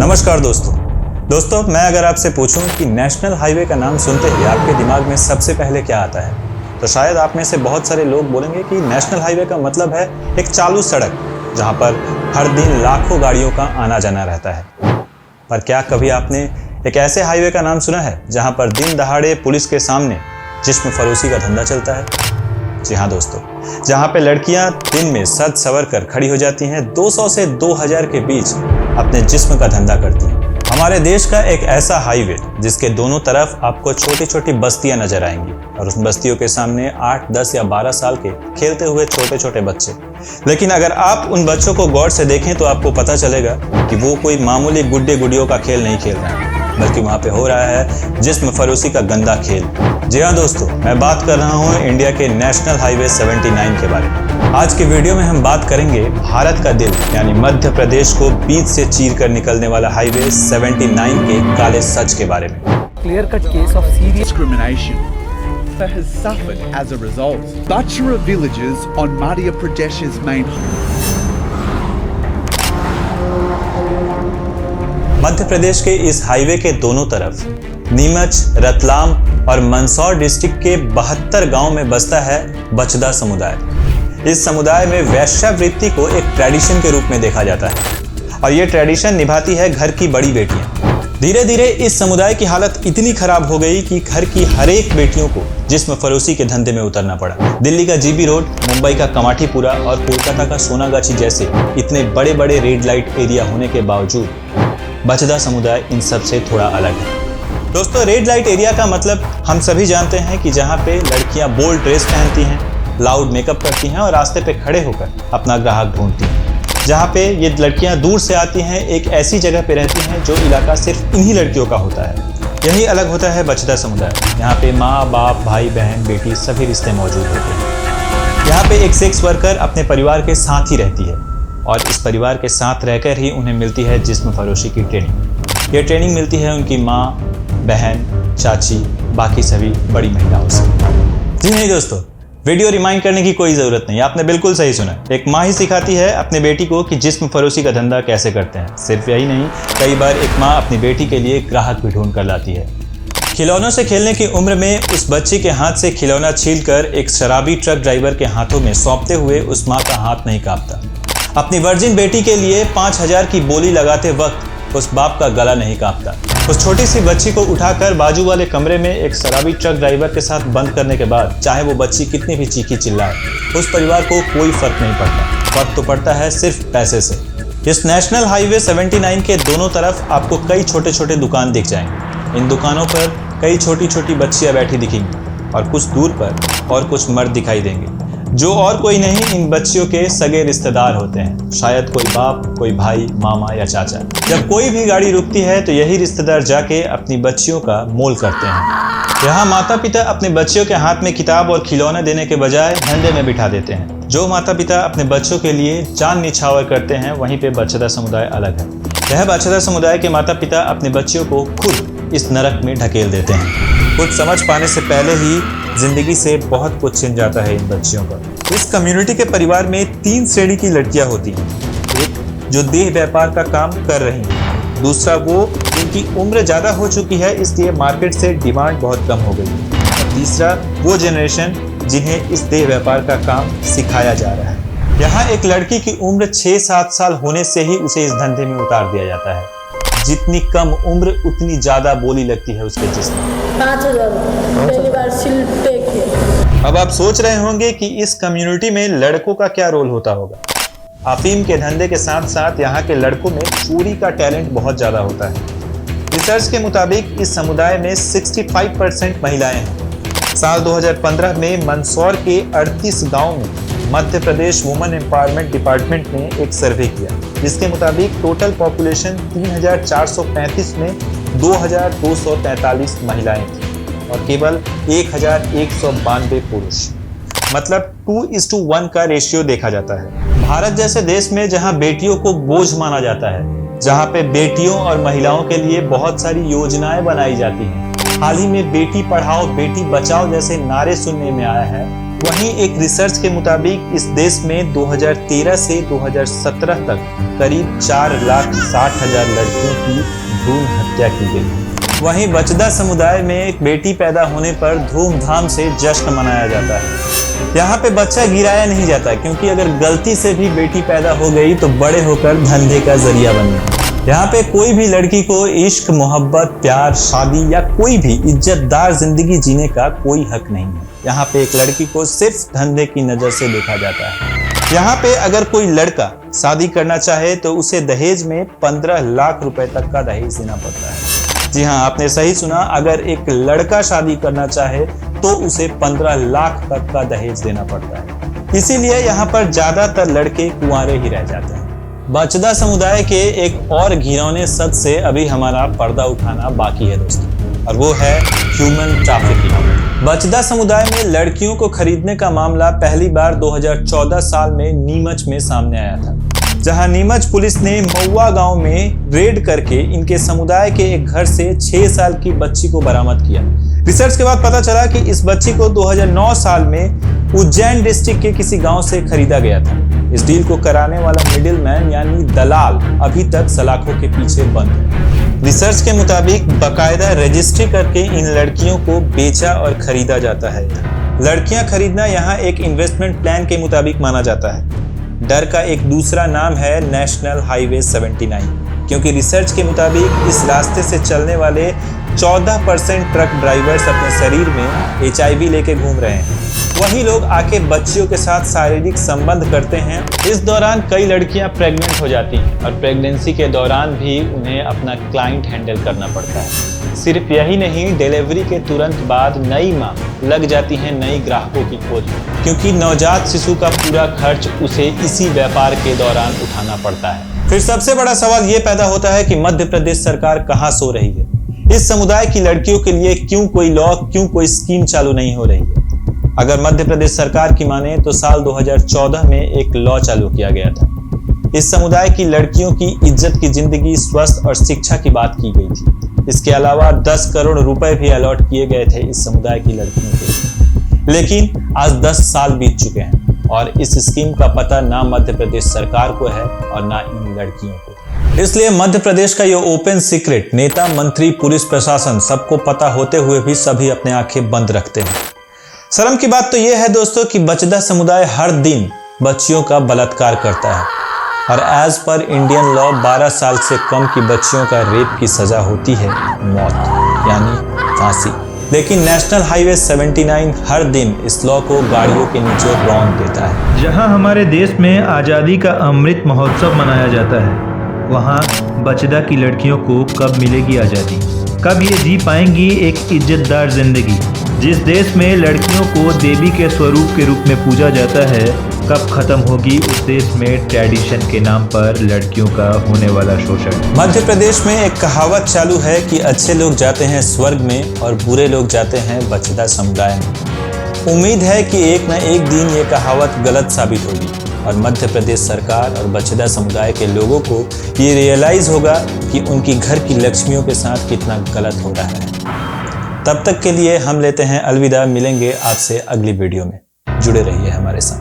नमस्कार दोस्तों मैं अगर आपसे पूछूं कि नेशनल हाईवे का नाम सुनते ही आपके दिमाग में सबसे पहले क्या आता है, तो शायद आप में से बहुत सारे लोग बोलेंगे कि नेशनल हाईवे का मतलब है एक चालू सड़क जहां पर हर दिन लाखों गाड़ियों का आना जाना रहता है। पर क्या कभी आपने एक ऐसे हाईवे का नाम सुना है जहां पर दिन दहाड़े पुलिस के सामने जिस्म फरोशी का धंधा चलता है? जी हाँ दोस्तों, जहां पे लड़कियां दिन में सज सवर कर खड़ी हो जाती हैं, 200 से 2000 के बीच अपने जिस्म का धंधा करती हैं। हमारे देश का एक ऐसा हाईवे जिसके दोनों तरफ आपको छोटी छोटी बस्तियां नजर आएंगी और उन बस्तियों के सामने 8, 10 या 12 साल के खेलते हुए छोटे छोटे बच्चे। लेकिन अगर आप उन बच्चों को गौर से देखें तो आपको पता चलेगा कि वो कोई मामूली गुड्डे गुडियों का खेल नहीं खेल रहे हैं, बल्कि वहाँ पे हो रहा है जिस्म फरोशी का गंदा खेल। जी हाँ दोस्तों, मैं बात कर रहा हूँ इंडिया के नेशनल हाईवे 79 के बारे में। आज के वीडियो में हम बात करेंगे भारत का दिल यानी मध्य प्रदेश को बीच से चीर कर निकलने वाला हाईवे 79 के काले सच के बारे में। Clear cut case of serious discrimination has suffered as a result. Bachara villages on Madhya Pradesh's main Madhya Pradesh के इस हाईवे के दोनों तरफ नीमच, रतलाम और मंदसौर डिस्ट्रिक्ट के 72 गांव में बसता है बचदा समुदाय। इस समुदाय में वैश्यावृत्ति को एक ट्रेडिशन के रूप में देखा जाता है और ये ट्रेडिशन निभाती है घर की बड़ी बेटियां। धीरे धीरे इस समुदाय की हालत इतनी खराब हो गई कि घर की हर एक बेटियों को जिस्म फरोशी के धंधे में उतरना पड़ा। दिल्ली का जीबी रोड, मुंबई का कमाठीपुरा और कोलकाता का सोनागाछी जैसे इतने बड़े बड़े रेड लाइट एरिया होने के बावजूद बचदा समुदाय इन सब से थोड़ा अलग है। दोस्तों, रेड लाइट एरिया का मतलब हम सभी जानते हैं कि जहाँ पे लड़कियाँ बोल्ड ड्रेस पहनती हैं, लाउड मेकअप करती हैं और रास्ते पे खड़े होकर अपना ग्राहक ढूंढती हैं। जहाँ पे ये लड़कियाँ दूर से आती हैं, एक ऐसी जगह पे रहती हैं जो इलाका सिर्फ इन्हीं लड़कियों का होता है। यही अलग होता है बचदा समुदाय। यहाँ पे माँ बाप, भाई बहन, बेटी सभी रिश्ते मौजूद होते हैं। यहाँ पे एक सेक्स वर्कर अपने परिवार के साथ ही रहती है और इस परिवार के साथ रहकर ही उन्हें मिलती है जिस्म फरोशी की ट्रेनिंग। ये ट्रेनिंग मिलती है उनकी माँ, बहन, चाची, बाकी सभी बड़ी महिलाओं से। जी नहीं दोस्तों, वीडियो रिमाइंड करने की कोई ज़रूरत नहीं, आपने बिल्कुल सही सुना। एक माँ ही सिखाती है अपने बेटी को कि जिस्म फरोशी का धंधा कैसे करते हैं। सिर्फ यही नहीं, कई बार एक माँ अपनी बेटी के लिए ग्राहक भी ढूंढ कर लाती है। खिलौनों से खेलने की उम्र में उस बच्ची के हाथ से खिलौना छीलकर एक शराबी ट्रक ड्राइवर के हाथों में सौंपते हुए उस माँ का हाथ नहीं कांपता। अपनी वर्जिन बेटी के लिए 5000 की बोली लगाते वक्त उस बाप का गला नहीं कांपता। उस छोटी सी बच्ची को उठाकर बाजू वाले कमरे में एक शराबी ट्रक ड्राइवर के साथ बंद करने के बाद चाहे वो बच्ची कितनी भी चीखी चिल्लाए, उस परिवार को कोई फर्क नहीं पड़ता। फर्क तो पड़ता है सिर्फ पैसे से। इस नेशनल हाईवे 79 के दोनों तरफ आपको कई छोटे छोटे दुकान दिख जाएंगे। इन दुकानों पर कई छोटी छोटी बच्चियां बैठी दिखेंगी और कुछ दूर पर और कुछ मर्द दिखाई देंगे जो और कोई नहीं, इन बच्चियों के सगे रिश्तेदार होते हैं। शायद कोई बाप, कोई भाई, मामा या चाचा। जब कोई भी गाड़ी रुकती है तो यही रिश्तेदार जाके अपनी बच्चियों का मोल करते हैं। यहाँ माता पिता अपने बच्चियों के हाथ में किताब और खिलौने देने के बजाय धंधे में बिठा देते हैं। जो माता पिता अपने बच्चों के लिए जान निछावर करते हैं, वहीं पे बचदा समुदाय अलग है। यह बचदा समुदाय के माता पिता अपने बच्चियों को खुद इस नरक में ढकेल देते हैं। कुछ समझ पाने से पहले ही जिंदगी से बहुत कुछ छिन जाता है इन बच्चियों का। इस कम्युनिटी के परिवार में 3 श्रेणी की लड़कियां होती हैं। एक जो देह व्यापार का काम कर रही हैं, दूसरा वो जिनकी उम्र ज़्यादा हो चुकी है इसलिए मार्केट से डिमांड बहुत कम हो गई है, और तीसरा वो जनरेशन जिन्हें इस देह व्यापार का काम सिखाया जा रहा है। यहाँ एक लड़की की उम्र 6-7 साल होने से ही उसे इस धंधे में उतार दिया जाता है। जितनी कम उम्र उतनी ज्यादा बोली लगती है उसके जिस्म। 5000 पहली बार सिलते के। अब आप सोच रहे होंगे कि इस कम्युनिटी में लड़कों का क्या रोल होता होगा। अफीम के धंधे के साथ साथ यहाँ के लड़कों में चोरी का टैलेंट बहुत ज्यादा होता है। रिसर्च के मुताबिक इस समुदाय में 65% महिलाएं हैं। साल 2015 में मंदसौर के 38 गाँव में Madhya Pradesh women empowerment department ने एक सर्वे किया, जिसके मुताबिक टोटल पॉपुलेशन 3435 में 2243 महिलाएं थी और केवल 1192 पुरुष। मतलब 2:1 का रेशियो देखा जाता है। भारत जैसे देश में जहां बेटियों को बोझ माना जाता है, जहां पे बेटियों और महिलाओं के लिए बहुत सारी योजनाएं बनाई जाती हैं, हाल ही में बेटी पढ़ाओ बेटी बचाओ जैसे नारे सुनने में आया है, वहीं एक रिसर्च के मुताबिक इस देश में 2013 से 2017 तक करीब 4,60,000 लड़कियों की भ्रूण हत्या की गई। वहीं बचदा समुदाय में एक बेटी पैदा होने पर धूमधाम से जश्न मनाया जाता है। यहाँ पे बच्चा गिराया नहीं जाता, क्योंकि अगर गलती से भी बेटी पैदा हो गई तो बड़े होकर धंधे का जरिया बन गई। यहाँ पे कोई भी लड़की को इश्क, मोहब्बत, प्यार, शादी या कोई भी इज्जतदार जिंदगी जीने का कोई हक नहीं है। यहाँ पे एक लड़की को सिर्फ धंधे की नजर से देखा जाता है। यहाँ पे अगर कोई लड़का शादी करना चाहे तो उसे दहेज में 15 लाख रुपए तक का दहेज देना पड़ता है। जी हाँ, आपने सही सुना, अगर एक लड़का शादी करना चाहे तो उसे 15 लाख तक का दहेज देना पड़ता है। इसीलिए यहाँ पर ज्यादातर लड़के कुंवारे ही रह जाते हैं। बचदा समुदाय के एक और घिनौने सच से अभी हमारा पर्दा उठाना बाकी है दोस्तों, और वो है ह्यूमन ट्रैफिकिंग। बचदा समुदाय में लड़कियों को खरीदने का मामला पहली बार 2014 साल में नीमच में सामने आया था, जहां नीमच पुलिस ने मऊआ गांव में रेड करके इनके समुदाय के एक घर से 6 साल की बच्ची को बरामद किया। रिसर्च के बाद पता चला कि इस बच्ची को 2009 साल में उज्जैन डिस्ट्रिक्ट के किसी गांव से खरीदा गया था। इस डील को कराने वाला मिडिलमैन यानी दलाल अभी तक सलाखों के पीछे बंद है। रिसर्च के मुताबिक बकायदा रजिस्ट्री करके इन लड़कियों को बेचा और खरीदा जाता है। लड़कियां खरीदना यहाँ एक इन्वेस्टमेंट प्लान के मुताबिक माना जाता है। डर का एक दूसरा नाम है नेशनल हाईवे 79, क्योंकि रिसर्च के मुताबिक इस रास्ते से चलने वाले 14% ट्रक ड्राइवर्स अपने शरीर में HIV लेके घूम रहे हैं। वही लोग आके बच्चियों के साथ शारीरिक संबंध करते हैं। इस दौरान कई लड़कियां प्रेग्नेंट हो जाती हैं और प्रेगनेंसी के दौरान भी उन्हें अपना क्लाइंट हैंडल करना पड़ता है। सिर्फ यही नहीं, डिलीवरी के तुरंत बाद नई मां लग जाती है नई ग्राहकों की खोज में, क्योंकि नवजात शिशु का पूरा खर्च उसे इसी व्यापार के दौरान उठाना पड़ता है। फिर सबसे बड़ा सवाल ये पैदा होता है कि मध्य प्रदेश सरकार कहाँ सो रही है? इस समुदाय की लड़कियों के लिए क्यों कोई लॉ, क्यों कोई स्कीम चालू नहीं हो रही है? अगर मध्य प्रदेश सरकार की माने तो साल 2014 में एक लॉ चालू किया गया था। इस समुदाय की लड़कियों की इज्जत की जिंदगी, स्वास्थ्य और शिक्षा की बात की गई थी। इसके अलावा 10 करोड़ रुपए भी अलॉट किए गए थे इस समुदाय की लड़कियों के लिए। लेकिन आज 10 साल बीत चुके हैं और इस स्कीम का पता ना मध्य प्रदेश सरकार को है और ना इन लड़कियों को। इसलिए मध्य प्रदेश का ये ओपन सीक्रेट नेता, मंत्री, पुलिस प्रशासन सबको पता होते हुए भी सभी अपने आंखें बंद रखते हैं। शर्म की बात तो यह है दोस्तों कि बचदा समुदाय हर दिन बच्चियों का बलात्कार करता है और एज पर इंडियन लॉ 12 साल से कम की बच्चियों का रेप की सजा होती है मौत, यानी फांसी। लेकिन नेशनल हाईवे 79 हर दिन इस लॉ को गाड़ियों के नीचे रौंद देता है। जहां हमारे देश में आज़ादी का अमृत महोत्सव मनाया जाता है, वहां बचदा की लड़कियों को कब मिलेगी आज़ादी? कब ये जी पाएंगी एक इज्जतदार जिंदगी? जिस देश में लड़कियों को देवी के स्वरूप के रूप में पूजा जाता है, कब खत्म होगी उस देश में ट्रेडिशन के नाम पर लड़कियों का होने वाला शोषण? मध्य प्रदेश में एक कहावत चालू है कि अच्छे लोग जाते हैं स्वर्ग में और बुरे लोग जाते हैं बचदा समुदाय में। उम्मीद है कि एक न एक दिन ये कहावत गलत साबित होगी और मध्य प्रदेश सरकार और बचदा समुदाय के लोगों को ये रियलाइज होगा कि उनकी घर की लक्ष्मियों के साथ कितना गलत हो रहा है। तब तक के लिए हम लेते हैं अलविदा। मिलेंगे आपसे अगली वीडियो में। जुड़े रहिए हमारे साथ।